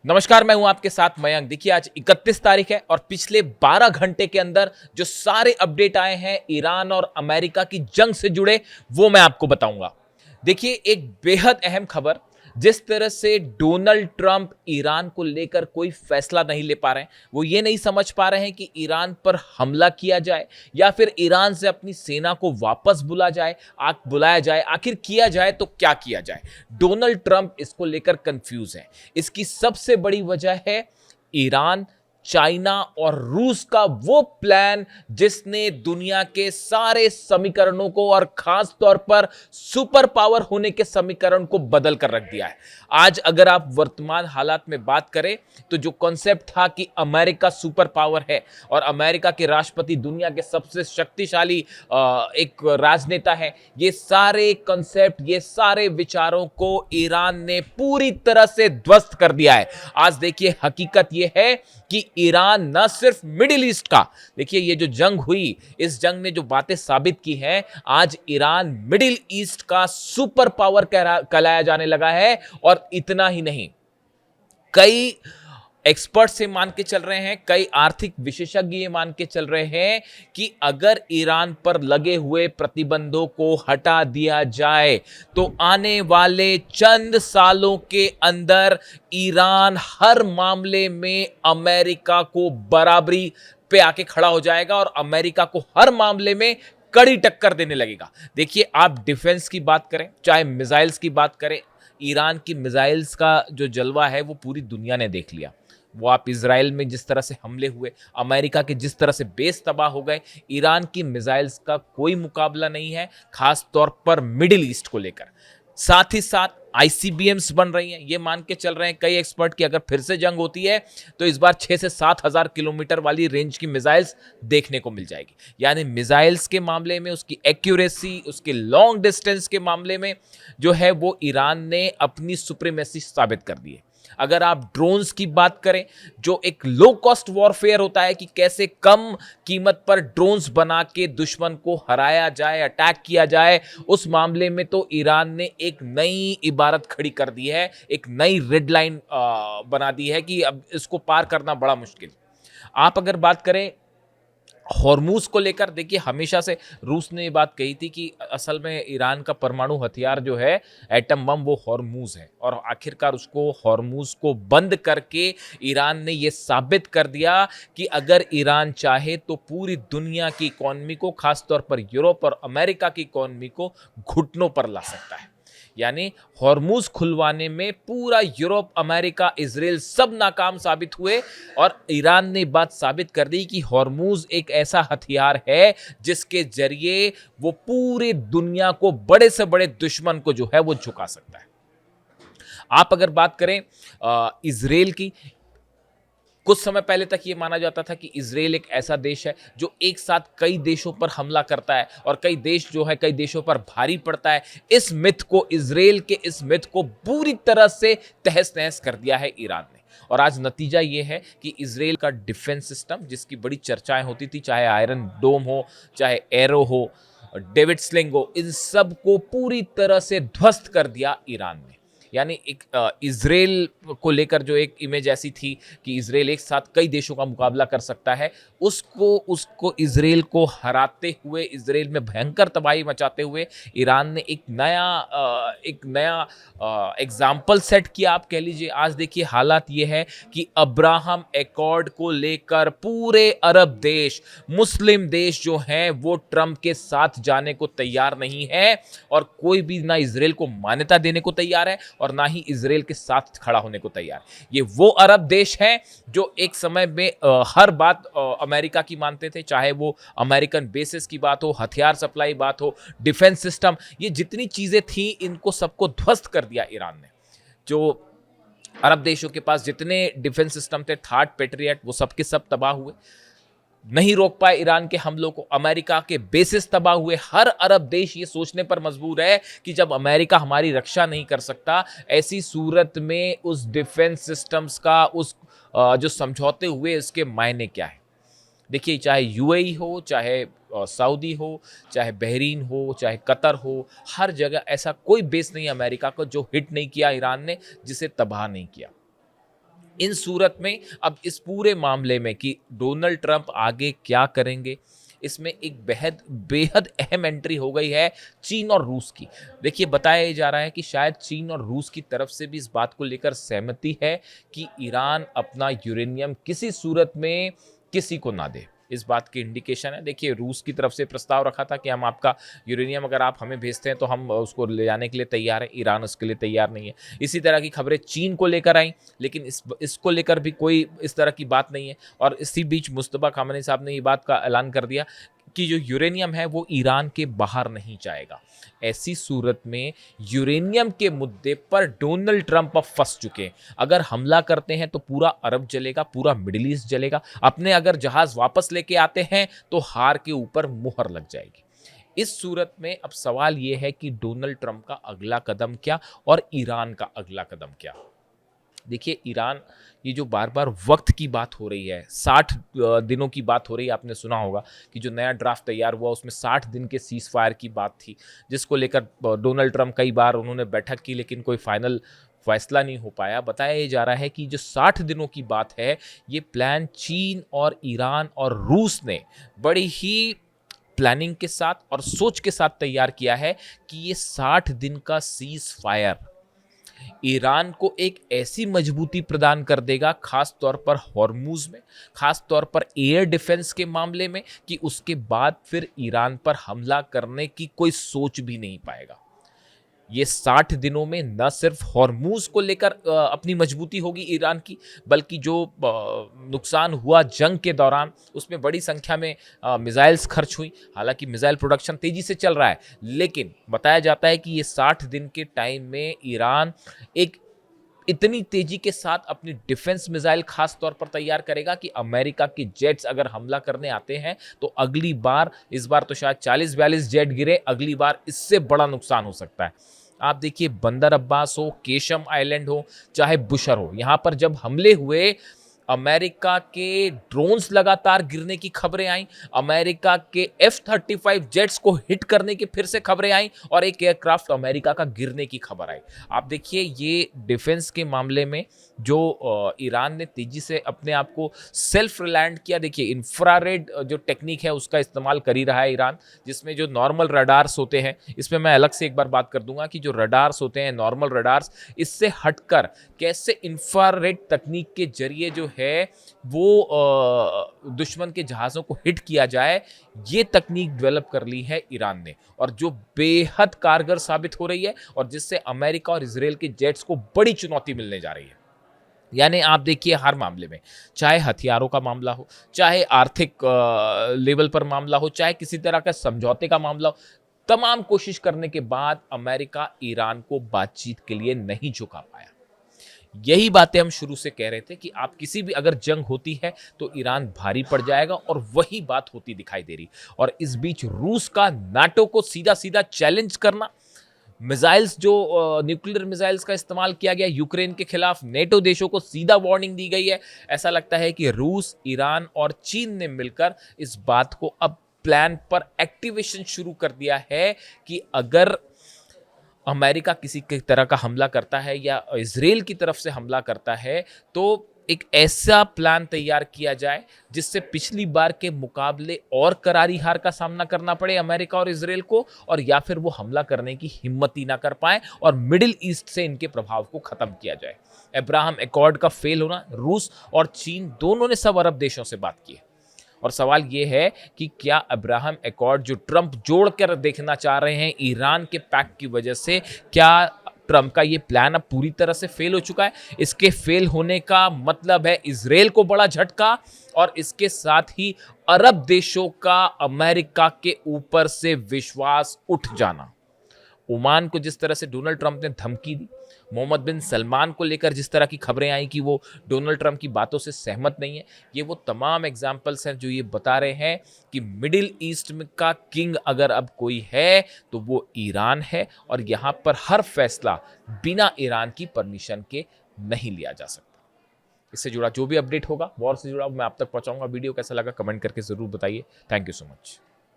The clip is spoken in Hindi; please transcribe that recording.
नमस्कार, मैं हूं आपके साथ मयंक। देखिए, आज 31 तारीख है और पिछले 12 घंटे के अंदर जो सारे अपडेट आए हैं ईरान और अमेरिका की जंग से जुड़े, वो मैं आपको बताऊंगा। देखिए, एक बेहद अहम खबर। जिस तरह से डोनाल्ड ट्रंप ईरान को लेकर कोई फैसला नहीं ले पा रहे हैं, वो ये नहीं समझ पा रहे हैं कि ईरान पर हमला किया जाए या फिर ईरान से अपनी सेना को वापस बुलाया जाए, आखिर किया जाए तो क्या किया जाए। डोनाल्ड ट्रंप इसको लेकर कंफ्यूज है। इसकी सबसे बड़ी वजह है ईरान, चाइना और रूस का वो प्लान जिसने दुनिया के सारे समीकरणों को और खास तौर पर सुपर पावर होने के समीकरण को बदल कर रख दिया है। आज अगर आप वर्तमान हालात में बात करें तो जो कॉन्सेप्ट था कि अमेरिका सुपर पावर है और अमेरिका के राष्ट्रपति दुनिया के सबसे शक्तिशाली एक राजनेता है, ये सारे कॉन्सेप्ट, ये सारे विचारों को ईरान ने पूरी तरह से ध्वस्त कर दिया है। आज देखिए, हकीकत ये है कि ईरान न सिर्फ मिडिल ईस्ट का, देखिए ये जो जंग हुई, इस जंग ने जो बातें साबित की हैं, आज ईरान मिडिल ईस्ट का सुपर पावर कहलाया जाने लगा है। और इतना ही नहीं, कई एक्सपर्ट्स ये मान के चल रहे हैं, कई आर्थिक विशेषज्ञ ये मान के चल रहे हैं कि अगर ईरान पर लगे हुए प्रतिबंधों को हटा दिया जाए तो आने वाले चंद सालों के अंदर ईरान हर मामले में अमेरिका को बराबरी पे आके खड़ा हो जाएगा और अमेरिका को हर मामले में कड़ी टक्कर देने लगेगा। देखिए, आप डिफेंस की बात करें, चाहे मिसाइल्स की बात करें, ईरान की मिसाइल्स का जो जलवा है वो पूरी दुनिया ने देख लिया। वो आप इजराइल में जिस तरह से हमले हुए, अमेरिका के जिस तरह से बेस तबाह हो गए, ईरान की मिसाइल्स का कोई मुकाबला नहीं है, खास तौर पर मिडिल ईस्ट को लेकर। साथ ही साथ आईसीबीएम्स बन रही हैं। ये मान के चल रहे हैं कई एक्सपर्ट कि अगर फिर से जंग होती है तो इस बार 6 से 7 हज़ार किलोमीटर वाली रेंज की मिसाइल्स देखने को मिल जाएगी। यानी मिसाइल्स के मामले में उसकी एक्यूरेसी, उसके लॉन्ग डिस्टेंस के मामले में जो है वो ईरान ने अपनी सुप्रीमेसी साबित कर दी है। अगर आप ड्रोन्स की बात करें, जो एक लो कॉस्ट वॉरफेयर होता है कि कैसे कम कीमत पर ड्रोन्स बना के दुश्मन को हराया जाए, अटैक किया जाए, उस मामले में तो ईरान ने एक नई इबारत खड़ी कर दी है, एक नई रेड लाइन बना दी है कि अब इसको पार करना बड़ा मुश्किल। आप अगर बात करें हॉर्मूज को लेकर, देखिए हमेशा से रूस ने ये बात कही थी कि असल में ईरान का परमाणु हथियार जो है, एटम बम, वो हॉर्मूज है। और आखिरकार उसको, हॉर्मूज को बंद करके ईरान ने ये साबित कर दिया कि अगर ईरान चाहे तो पूरी दुनिया की इकॉनमी को, खासतौर पर यूरोप और अमेरिका की इकॉनमी को घुटनों पर ला सकता है। यानी हॉर्मूज खुलवाने में पूरा यूरोप, अमेरिका, इजराइल सब नाकाम साबित हुए और ईरान ने बात साबित कर दी कि हॉर्मूज एक ऐसा हथियार है जिसके जरिए वो पूरी दुनिया को, बड़े से बड़े दुश्मन को जो है वो झुका सकता है। आप अगर बात करें इजराइल की, कुछ समय पहले तक ये माना जाता था कि इजराइल एक ऐसा देश है जो एक साथ कई देशों पर हमला करता है और कई देश जो है, कई देशों पर भारी पड़ता है। इस मिथ को, इजराइल के इस मिथ को पूरी तरह से तहस नहस कर दिया है ईरान ने। और आज नतीजा ये है कि इजराइल का डिफेंस सिस्टम, जिसकी बड़ी चर्चाएं होती थी, चाहे आयरन डोम हो, चाहे एरो हो, डेविड स्लिंग हो, इन सब को पूरी तरह से ध्वस्त कर दिया ईरान ने। यानी एक इजराइल को लेकर जो एक इमेज ऐसी थी कि इजराइल एक साथ कई देशों का मुकाबला कर सकता है, उसको इजराइल को हराते हुए, इजराइल में भयंकर तबाही मचाते हुए ईरान ने एक नया एग्जाम्पल सेट किया, आप कह लीजिए। आज देखिए, हालात ये है कि अब्राहम एकॉर्ड को लेकर पूरे अरब देश, मुस्लिम देश जो हैं, वो ट्रंप के साथ जाने को तैयार नहीं है और कोई भी ना इजराइल को मान्यता देने को तैयार है और ना ही इजराइल के साथ खड़ा होने को तैयार। ये वो अरब देश हैं जो एक समय में हर बात अमेरिका की मानते थे, चाहे वो अमेरिकन बेसिस की बात हो, हथियार सप्लाई बात हो, डिफेंस सिस्टम, ये जितनी चीजें थी, इनको सबको ध्वस्त कर दिया ईरान ने। जो अरब देशों के पास जितने डिफेंस सिस्टम थे, थार्ड पेट्रियट, वो सबके सब तबाह हुए। नहीं रोक पाए ईरान के हमलों को, अमेरिका के बेसिस तबाह हुए। हर अरब देश ये सोचने पर मजबूर है कि जब अमेरिका हमारी रक्षा नहीं कर सकता, ऐसी सूरत में उस डिफेंस सिस्टम्स का, उस जो समझौते हुए, इसके मायने क्या है। देखिए, चाहे यूएई हो, चाहे सऊदी हो, चाहे बहरीन हो, चाहे कतर हो, हर जगह ऐसा कोई बेस नहीं अमेरिका को जो हिट नहीं किया ईरान ने, जिसे तबाह नहीं किया। इन सूरत में अब इस पूरे मामले में कि डोनाल्ड ट्रंप आगे क्या करेंगे, इसमें एक बेहद बेहद अहम एंट्री हो गई है चीन और रूस की। देखिए, बताया जा रहा है कि शायद चीन और रूस की तरफ से भी इस बात को लेकर सहमति है कि ईरान अपना यूरेनियम किसी सूरत में किसी को ना दे। इस बात की इंडिकेशन है। देखिए, रूस की तरफ से प्रस्ताव रखा था कि हम आपका यूरेनियम अगर आप हमें भेजते हैं तो हम उसको ले जाने के लिए तैयार हैं। ईरान उसके लिए तैयार नहीं है। इसी तरह की खबरें चीन को लेकर आई, लेकिन इसको लेकर भी कोई इस तरह की बात नहीं है। और इसी बीच मुस्तफा खामनेई साहब ने ये बात का ऐलान कर दिया कि जो यूरेनियम है वो ईरान के बाहर नहीं जाएगा। ऐसी सूरत में यूरेनियम के मुद्दे पर डोनाल्ड ट्रंप अब फंस चुके हैं। अगर हमला करते हैं तो पूरा अरब जलेगा, पूरा मिडिल ईस्ट जलेगा। अपने अगर जहाज वापस लेके आते हैं तो हार के ऊपर मुहर लग जाएगी। इस सूरत में अब सवाल यह है कि डोनाल्ड ट्रंप का अगला कदम क्या और ईरान का अगला कदम क्या। देखिए, ईरान, ये जो बार बार वक्त की बात हो रही है, 60 दिनों की बात हो रही है। आपने सुना होगा कि जो नया ड्राफ्ट तैयार हुआ उसमें 60 दिन के सीज फायर की बात थी, जिसको लेकर डोनाल्ड ट्रंप कई बार उन्होंने बैठक की, लेकिन कोई फाइनल फैसला नहीं हो पाया। बताया ये जा रहा है कि जो 60 दिनों की बात है, ये प्लान चीन और ईरान और रूस ने बड़ी ही प्लानिंग के साथ और सोच के साथ तैयार किया है कि ये 60 दिन का सीज फायर ईरान को एक ऐसी मजबूती प्रदान कर देगा, खास तौर पर हॉर्मूज में, खास तौर पर एयर डिफेंस के मामले में, कि उसके बाद फिर ईरान पर हमला करने की कोई सोच भी नहीं पाएगा। ये 60 दिनों में न सिर्फ हॉर्मूज को लेकर अपनी मजबूती होगी ईरान की, बल्कि जो नुकसान हुआ जंग के दौरान उसमें बड़ी संख्या में मिसाइल्स खर्च हुई। हालांकि मिसाइल प्रोडक्शन तेजी से चल रहा है, लेकिन बताया जाता है कि ये 60 दिन के टाइम में ईरान एक इतनी तेजी के साथ अपनी डिफेंस मिसाइल खास तौर पर तैयार करेगा कि अमेरिका के जेट्स अगर हमला करने आते हैं तो अगली बार, इस बार तो शायद 40-42 जेट गिरे, अगली बार इससे बड़ा नुकसान हो सकता है। आप देखिए, बंदर अब्बास हो, केशम आइलैंड हो, चाहे बुशर हो, यहां पर जब हमले हुए, अमेरिका के ड्रोन्स लगातार गिरने की खबरें आई, अमेरिका के F-35 जेट्स को हिट करने की फिर से खबरें आई और एक एयरक्राफ्ट अमेरिका का गिरने की खबर आई। आप देखिए, ये डिफेंस के मामले में जो ईरान ने तेजी से अपने आप को सेल्फ रिलायंट किया। देखिए, इंफ्रारेड जो टेक्निक है उसका इस्तेमाल कर ही रहा है ईरान, जिसमें जो नॉर्मल रडार्स होते हैं, इसमें मैं अलग से एक बार बात कर दूंगा कि जो रडार्स होते हैं, नॉर्मल रडार्स, इससे हटकर कैसे इंफ्रारेड तकनीक के जरिए जो है वो दुश्मन के जहाज़ों को हिट किया जाए, ये तकनीक डेवलप कर ली है ईरान ने, और जो बेहद कारगर साबित हो रही है और जिससे अमेरिका और इजराइल के जेट्स को बड़ी चुनौती मिलने जा रही है। यानी आप देखिए, हर मामले में, चाहे हथियारों का मामला हो, चाहे आर्थिक लेवल पर मामला हो, चाहे किसी तरह का समझौते का मामला हो, तमाम कोशिश करने के बाद अमेरिका ईरान को बातचीत के लिए नहीं झुका पाया। यही बातें हम शुरू से कह रहे थे कि आप किसी भी अगर जंग होती है तो ईरान भारी पड़ जाएगा, और वही बात होती दिखाई दे रही। और इस बीच रूस का नाटो को सीधा सीधा चैलेंज करना, मिसाइल्स जो न्यूक्लियर मिसाइल्स का इस्तेमाल किया गया यूक्रेन के खिलाफ, नेटो देशों को सीधा वार्निंग दी गई है। ऐसा लगता है कि रूस, ईरान और चीन ने मिलकर इस बात को अब प्लान पर एक्टिवेशन शुरू कर दिया है कि अगर अमेरिका किसी की तरह का हमला करता है या इजराइल की तरफ से हमला करता है, तो एक ऐसा प्लान तैयार किया जाए जिससे पिछली बार के मुकाबले और करारी हार का सामना करना पड़े अमेरिका और इजराइल को, और या फिर वो हमला करने की हिम्मत ही ना कर पाए और मिडिल ईस्ट से इनके प्रभाव को खत्म किया जाए। अब्राहम एकॉर्ड का फेल होना, रूस और चीन दोनों ने सब अरब देशों से बात की है, और सवाल यह है कि क्या अब्राहम एकॉर्ड जो ट्रंप जोड़कर देखना चाह रहे हैं ईरान के पैक की वजह से, क्या ट्रंप का ये प्लान अब पूरी तरह से फेल हो चुका है? इसके फेल होने का मतलब है इजराइल को बड़ा झटका, और इसके साथ ही अरब देशों का अमेरिका के ऊपर से विश्वास उठ जाना। ओमान को जिस तरह से डोनाल्ड ट्रंप ने धमकी दी, मोहम्मद बिन सलमान को लेकर जिस तरह की खबरें आई कि वो डोनाल्ड ट्रंप की बातों से सहमत नहीं है, ये वो तमाम एग्जाम्पल्स हैं जो ये बता रहे हैं कि मिडिल ईस्ट में का किंग अगर अब कोई है तो वो ईरान है, और यहाँ पर हर फैसला बिना ईरान की परमिशन के नहीं लिया जा सकता। इससे जुड़ा जो भी अपडेट होगा, वॉर से जुड़ा, मैं आप तक पहुँचाऊंगा। वीडियो कैसा लगा कमेंट करके ज़रूर बताइए। Thank you so much.